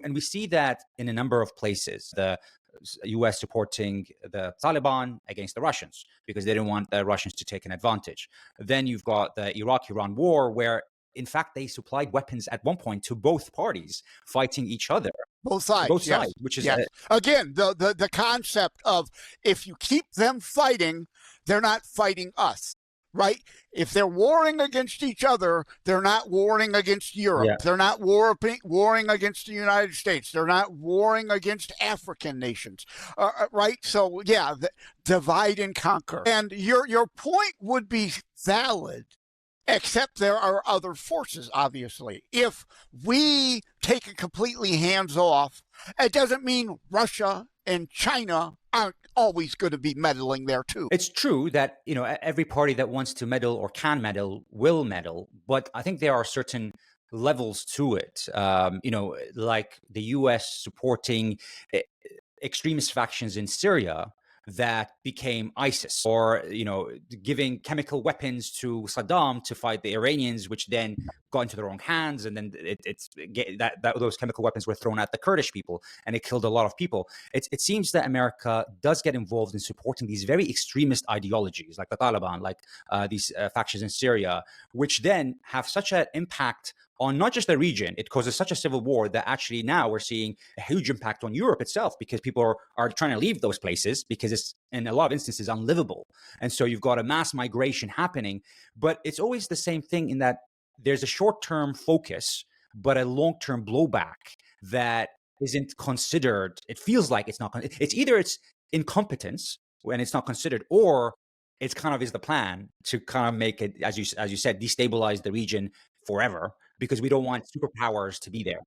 And we see that in a number of places. The US supporting the Taliban against the Russians because they didn't want the Russians to take an advantage. Then you've got the Iraq-Iran war, where in fact they supplied weapons at one point to both parties fighting each other. Both sides, Both yes. sides, which is yes. Again, the concept of if you keep them fighting, they're not fighting us. Right? If they're warring against each other, they're not warring against Europe. Yeah. They're not warring against the United States. They're not warring against African nations. Right? So, yeah, divide and conquer. And your point would be valid, except there are other forces, obviously. If we take it completely hands off, it doesn't mean Russia and China aren't always going to be meddling there too. It's true that, every party that wants to meddle or can meddle will meddle, but I think there are certain levels to it. Like the US supporting extremist factions in Syria that became ISIS, or giving chemical weapons to Saddam to fight the Iranians, which then got into the wrong hands, and then those chemical weapons were thrown at the Kurdish people, and it killed a lot of people. It seems that America does get involved in supporting these very extremist ideologies, like the Taliban, like these factions in Syria, which then have such an impact on not just the region. It causes such a civil war that actually now we're seeing a huge impact on Europe itself, because people are trying to leave those places because it's, in a lot of instances, unlivable. And so you've got a mass migration happening, but it's always the same thing in that there's a short-term focus, but a long-term blowback that isn't considered. It feels like it's not. It's either it's incompetence when it's not considered, or it's kind of is the plan to kind of make it, as you said, destabilize the region forever, because we don't want superpowers to be there.